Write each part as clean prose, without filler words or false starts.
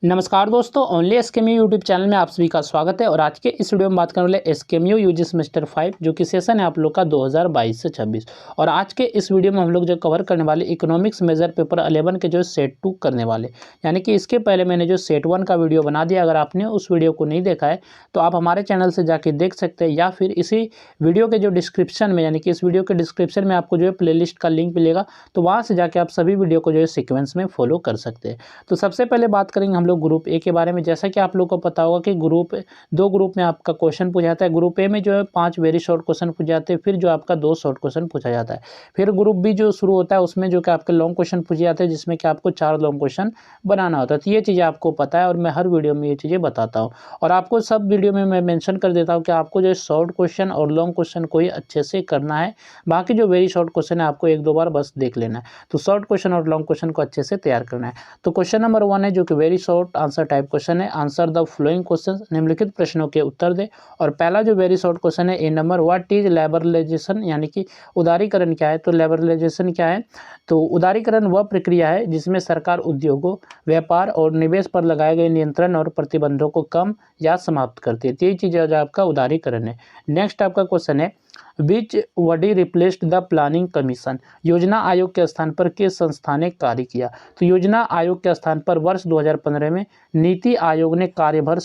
नमस्कार दोस्तों, only एसकेएमयू YouTube channel में आप सभी का स्वागत है। और आज के इस वीडियो में बात करने वाले एसकेएमयू यूजी सेमेस्टर 5 जो कि सेशन है आप लोग का 2022 से 26। और आज के इस वीडियो में हम लोग जो कवर करने वाले इकोनॉमिक्स मेजर पेपर 11 के जो सेट 2 करने वाले, यानी कि इसके पहले मैंने जो सेट 1 का वीडियो बना दिया। अगर आपने उस वीडियो को नहीं देखा है तो आप हमारे चैनल से जाके देख सकते हैं, या फिर इसी वीडियो के जो डिस्क्रिप्शन में, यानी कि इस वीडियो के डिस्क्रिप्शन में आपको जो है प्ले का लिंक मिलेगा, तो वहाँ से जाके आप सभी वीडियो को जो है सिक्वेंस में फॉलो कर सकते हैं। तो सबसे पहले बात करेंगे हम लोग ग्रुप ए के बारे में। जैसा कि आप लोग को पता होगा कि दो ग्रुप में आपका क्वेश्चन पूछा जाता है। ग्रुप ए में जो है 5 वेरी शॉर्ट क्वेश्चन पूछे जाते हैं, फिर जो आपका 2 शॉर्ट क्वेश्चन पूछा जाता है। फिर ग्रुप बी जो शुरू होता है उसमें जो कि आपके लॉन्ग क्वेश्चन पूछे जाते हैं, जिसमें कि आपको 4 लॉन्ग क्वेश्चन बनाना होता है। तो ये चीज़ें आपको पता है और मैं हर वीडियो में ये चीज़ें बताता हूँ, और आपको सब वीडियो में मैं मेंशन कर देता हूँ कि आपको जो है शॉर्ट क्वेश्चन और लॉन्ग क्वेश्चन को ही अच्छे से करना है। बाकी जो वेरी शॉर्ट क्वेश्चन है आपको 1-2 बार बस देख लेना है। तो शॉर्ट क्वेश्चन और लॉन्ग क्वेश्चन को अच्छे से तैयार करना है। तो क्वेश्चन नंबर 1 है जो कि very short answer type question है। आंसर द फ्लोइंग क्वेश्चन, निम्नलिखित प्रश्नों के उत्तर दे। और पहला जो वेरी शॉर्ट क्वेश्चन है ए नंबर, व्हाट इज लिबरलाइजेशन, यानी कि उदारीकरण क्या है। तो लिबरलाइजेशन क्या है, तो उदारीकरण वह प्रक्रिया है जिसमें सरकार उद्योगों, व्यापार और निवेश पर लगाए गए नियंत्रण और प्रतिबंधों को कम या समाप्त करती है। तो ये चीज़ जो आपका उदारीकरण है। नेक्स्ट आपका क्वेश्चन है which body replaced the planning commission, योजना आयोग के स्थान पर किस संस्था ने कार्य किया। तो योजना आयोग के स्थान पर वर्ष 2015 में नीति आयोग ने कार्यभार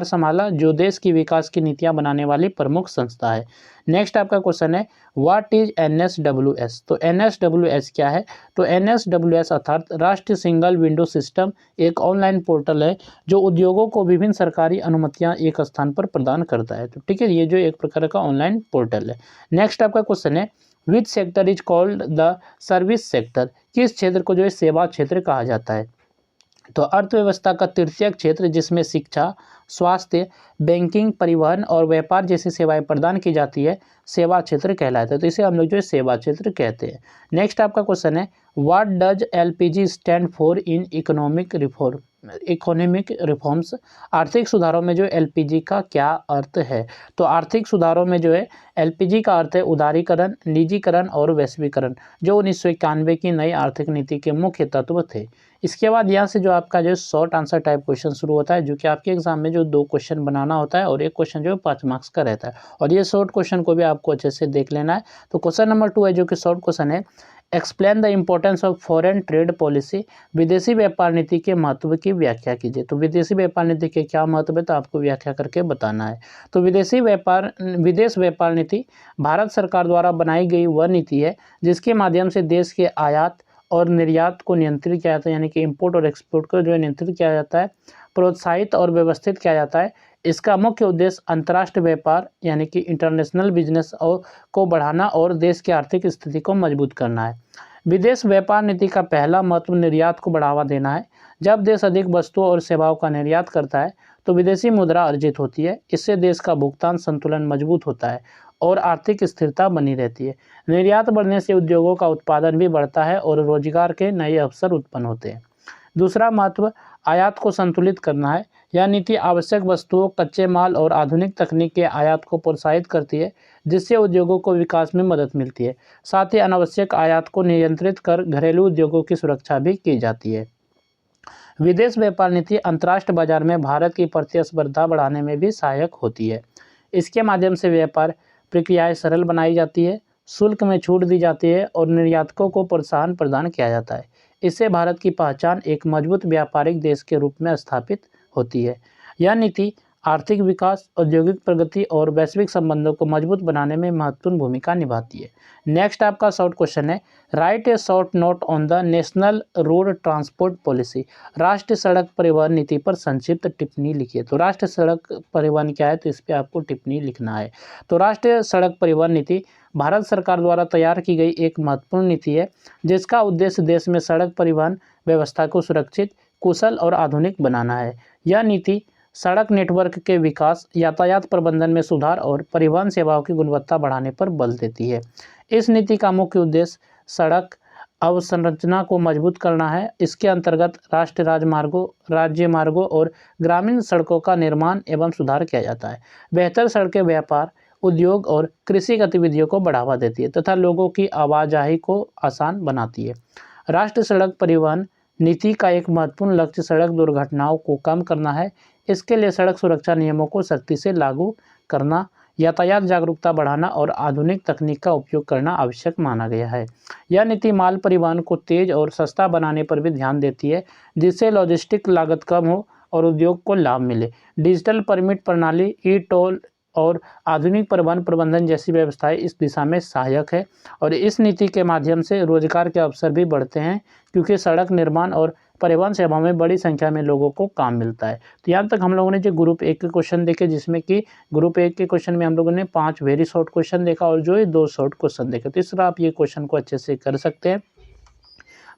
संभाला, जो देश की विकास की नीतियां बनाने वाली प्रमुख संस्था है। नेक्स्ट आपका क्वेश्चन है व्हाट इज एनएसडब्ल्यूएस। तो एनएसडब्ल्यूएस क्या है, तो एनएसडब्ल्यूएस अर्थात राष्ट्रीय सिंगल विंडो सिस्टम एक ऑनलाइन पोर्टल है जो उद्योगों को विभिन्न सरकारी अनुमतियां एक स्थान पर प्रदान करता है। तो ठीक है, ये जो एक प्रकार का ऑनलाइन पोर्टल है। नेक्स्ट आपका क्वेश्चन है which sector is called the service sector, किस क्षेत्र को जो है सेवा क्षेत्र कहा जाता है। तो अर्थव्यवस्था का तृतीयक क्षेत्र जिसमें शिक्षा, स्वास्थ्य, बैंकिंग, परिवहन और व्यापार जैसी सेवाएं प्रदान की जाती है, सेवा क्षेत्र कहलाता है। तो इसे हम लोग जो है सेवा क्षेत्र कहते हैं। नेक्स्ट आपका क्वेश्चन है what does LPG stand for in economic reforms, आर्थिक सुधारों में जो एलपीजी का क्या अर्थ है। तो आर्थिक सुधारों में जो है एलपीजी का अर्थ है उदारीकरण, निजीकरण और वैश्वीकरण, जो 1991 की नई आर्थिक नीति के मुख्य तत्व थे। इसके बाद यहाँ से जो आपका जो शॉर्ट आंसर टाइप क्वेश्चन शुरू होता है, जो कि आपके एग्जाम में जो 2 क्वेश्चन बनाना होता है और एक क्वेश्चन जो है 5 मार्क्स का रहता है। और ये शॉर्ट क्वेश्चन को भी आपको अच्छे से देख लेना है। तो क्वेश्चन नंबर 2 है जो कि शॉर्ट क्वेश्चन है explain the importance of foreign trade policy, विदेशी व्यापार नीति के महत्व की व्याख्या कीजिए। तो विदेशी व्यापार नीति के क्या महत्व है, तो आपको व्याख्या करके बताना है। तो विदेश व्यापार नीति भारत सरकार द्वारा बनाई गई वह नीति है जिसके माध्यम से देश के आयात और निर्यात को नियंत्रित किया जाता है, यानी कि इंपोर्ट और एक्सपोर्ट को जो है नियंत्रित किया जाता है, प्रोत्साहित और व्यवस्थित किया जाता है। इसका मुख्य उद्देश्य अंतर्राष्ट्रीय व्यापार यानी कि इंटरनेशनल बिजनेस को बढ़ाना और देश की आर्थिक स्थिति को मजबूत करना है। विदेश व्यापार नीति का पहला महत्व निर्यात को बढ़ावा देना है। जब देश अधिक वस्तुओं और सेवाओं का निर्यात करता है तो विदेशी मुद्रा अर्जित होती है। इससे देश का भुगतान संतुलन मजबूत होता है और आर्थिक स्थिरता बनी रहती है। निर्यात बढ़ने से उद्योगों का उत्पादन भी बढ़ता है और रोजगार के नए अवसर उत्पन्न होते हैं। दूसरा महत्व आयात को संतुलित करना है। यह नीति आवश्यक वस्तुओं, कच्चे माल और आधुनिक तकनीक के आयात को प्रोत्साहित करती है, जिससे उद्योगों को विकास में मदद मिलती है। साथ ही अनावश्यक आयात को नियंत्रित कर घरेलू उद्योगों की सुरक्षा भी की जाती है। विदेश व्यापार नीति अंतर्राष्ट्रीय बाजार में भारत की प्रतिस्पर्धा बढ़ाने में भी सहायक होती है। इसके माध्यम से व्यापार प्रक्रियाएं सरल बनाई जाती है, शुल्क में छूट दी जाती है और निर्यातकों को प्रोत्साहन प्रदान किया जाता है। इससे भारत की पहचान एक मजबूत व्यापारिक देश के रूप में स्थापित होती है। यह नीति आर्थिक विकास, औद्योगिक प्रगति और वैश्विक संबंधों को मजबूत बनाने में महत्वपूर्ण भूमिका निभाती है। नेक्स्ट आपका शॉर्ट क्वेश्चन है right A short note on the national road transport policy, राष्ट्रीय सड़क परिवहन नीति पर संक्षिप्त टिप्पणी लिखिए। तो राष्ट्रीय सड़क परिवहन क्या है, तो इस पर आपको टिप्पणी लिखना है। तो राष्ट्रीय सड़क परिवहन नीति भारत सरकार द्वारा तैयार की गई एक महत्वपूर्ण नीति है जिसका उद्देश्य देश में सड़क परिवहन व्यवस्था को सुरक्षित, कुशल और आधुनिक बनाना है। यह नीति सड़क नेटवर्क के विकास, यातायात प्रबंधन में सुधार और परिवहन सेवाओं की गुणवत्ता बढ़ाने पर बल देती है। इस नीति का मुख्य उद्देश्य सड़क अवसंरचना को मजबूत करना है। इसके अंतर्गत राष्ट्रीय राजमार्गों, राज्य मार्गों और ग्रामीण सड़कों का निर्माण एवं सुधार किया जाता है। बेहतर सड़कें व्यापार, उद्योग और कृषि गतिविधियों को बढ़ावा देती है तथा लोगों की आवाजाही को आसान बनाती है। राष्ट्रीय सड़क परिवहन नीति का एक महत्वपूर्ण लक्ष्य सड़क दुर्घटनाओं को कम करना है। इसके लिए सड़क सुरक्षा नियमों को सख्ती से लागू करना, यातायात जागरूकता बढ़ाना और आधुनिक तकनीक का उपयोग करना आवश्यक माना गया है। यह नीति माल परिवहन को तेज और सस्ता बनाने पर भी ध्यान देती है, जिससे लॉजिस्टिक लागत कम हो और उद्योग को लाभ मिले। डिजिटल परमिट प्रणाली, ई टोल और आधुनिक परिवहन प्रबंधन जैसी व्यवस्थाएं इस दिशा में सहायक है और इस नीति के माध्यम से रोजगार के अवसर भी बढ़ते हैं, क्योंकि सड़क निर्माण और परिवहन सेवाओं में बड़ी संख्या में लोगों को काम मिलता है। तो यहाँ तक हम लोगों ने जो ग्रुप 1 के क्वेश्चन देखे, जिसमें कि ग्रुप 1 के क्वेश्चन में हम लोगों ने 5 वेरी शॉर्ट क्वेश्चन देखा और जो 2 शॉर्ट क्वेश्चन देखे। तो इस तरह आप ये क्वेश्चन को अच्छे से कर सकते हैं।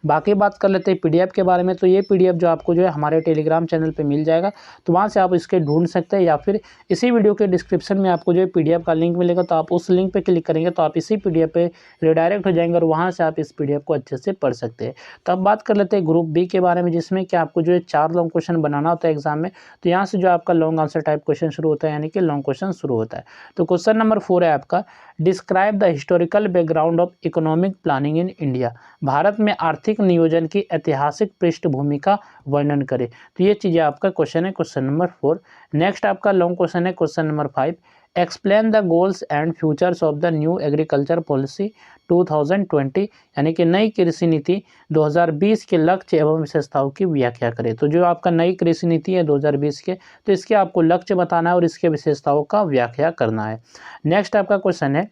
बाकी बात कर लेते हैं पीडीएफ के बारे में। तो ये पीडीएफ जो आपको जो है हमारे टेलीग्राम चैनल पे मिल जाएगा, तो वहाँ से आप इसके ढूंढ सकते हैं, या फिर इसी वीडियो के डिस्क्रिप्शन में आपको जो है पीडीएफ का लिंक मिलेगा, तो आप उस लिंक पे क्लिक करेंगे तो आप इसी पीडीएफ पे रिडायरेक्ट हो जाएंगे और वहाँ से आप इस पीडीएफ को अच्छे से पढ़ सकते हैं। तो अब बात कर लेते हैं ग्रुप बी के बारे में, जिसमें कि आपको जो है 4 लॉन्ग क्वेश्चन बनाना होता है एग्जाम में। तो यहाँ से जो आपका लॉन्ग आंसर टाइप क्वेश्चन शुरू होता है, यानी कि लॉन्ग क्वेश्चन शुरू होता है। तो क्वेश्चन नंबर 4 है आपका, describe the historical background of economic planning in India. Bharat में आर्थिक नियोजन की ऐतिहासिक पृष्ठभूमि का वर्णन करें। तो ये चीज़ें आपका क्वेश्चन है क्वेश्चन नंबर 4। नेक्स्ट आपका लॉन्ग क्वेश्चन है question number 5, explain the goals and futures of the new agriculture policy 2020, यानी कि नई कृषि नीति 2020 के लक्ष्य एवं विशेषताओं की व्याख्या करें। तो जो आपका नई कृषि नीति है 2020 के, तो इसके आपको लक्ष्य बताना है और इसके विशेषताओं का व्याख्या करना है। नेक्स्ट आपका क्वेश्चन है,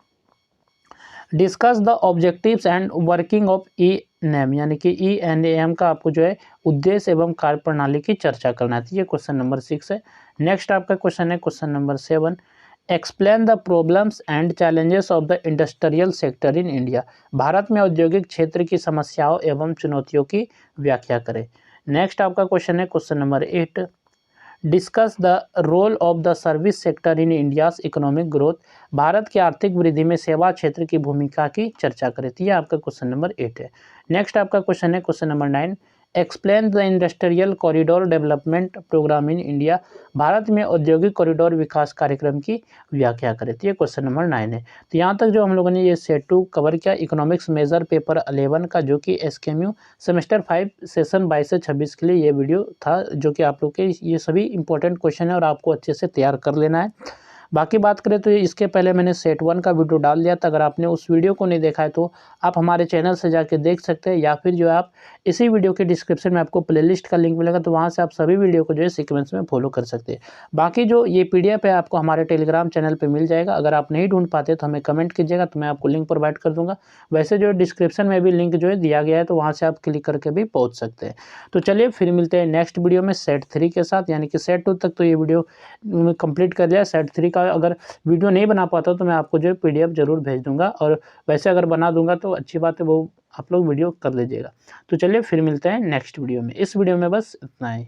discuss the objectives and working of E N M, यानी कि ई-एन-एम का आपको जो है उद्देश्य एवं कार्यप्रणाली की चर्चा करना है। ये क्वेश्चन नंबर 6 है। नेक्स्ट आपका क्वेश्चन है question number 7, explain the problems and challenges of the industrial sector in India. Bharat में औद्योगिक क्षेत्र की समस्याओं एवं चुनौतियों की व्याख्या करें। नेक्स्ट आपका क्वेश्चन है question number 8, discuss the role of the service sector in India's economic growth. Bharat की आर्थिक वृद्धि में सेवा क्षेत्र की भूमिका की चर्चा करें। तो यह आपका क्वेश्चन नंबर 8 है। नेक्स्ट आपका क्वेश्चन है question number 9, explain the industrial corridor development program in India. Bharat में औद्योगिक कॉरिडोर विकास कार्यक्रम की व्याख्या करें। तो ये क्वेश्चन नंबर 9 है। तो यहाँ तक जो हम लोगों ने ये सेट 2 कवर किया, इकोनॉमिक्स मेजर पेपर 11 का, जो कि एसकेएमयू सेमेस्टर 5 सेशन 22 से 26 के लिए ये वीडियो था, जो कि आप लोग के ये सभी इंपॉर्टेंट क्वेश्चन है और आपको अच्छे से तैयार कर लेना है। बाकी बात करें तो इसके पहले मैंने सेट 1 का वीडियो डाल दिया था, अगर आपने उस वीडियो को नहीं देखा है तो आप हमारे चैनल से जाके देख सकते हैं, या फिर जो है आप इसी वीडियो के डिस्क्रिप्शन में आपको प्लेलिस्ट का लिंक मिलेगा, तो वहाँ से आप सभी वीडियो को जो है सीक्वेंस में फॉलो कर सकते हैं। बाकी जो ये पीडीएफ है आपको हमारे टेलीग्राम चैनल पर मिल जाएगा, अगर आप नहीं ढूंढ पाते तो हमें कमेंट कीजिएगा, तो मैं आपको लिंक प्रोवाइड कर दूँगा। वैसे जो डिस्क्रिप्शन में भी लिंक जो है दिया गया है, तो वहाँ से आप क्लिक करके भी पहुँच सकते हैं। तो चलिए फिर मिलते हैं नेक्स्ट वीडियो में सेट 3 के साथ, यानी कि सेट 2 तक तो ये वीडियो कंप्लीट कर लिया। सेट 3 का अगर वीडियो नहीं बना पाता तो मैं आपको जो है पीडीएफ ज़रूर भेज दूंगा, और वैसे अगर बना दूंगा तो अच्छी बात है, वो आप लोग वीडियो कर लीजिएगा। तो चलिए फिर मिलते हैं नेक्स्ट वीडियो में। इस वीडियो में बस इतना ही।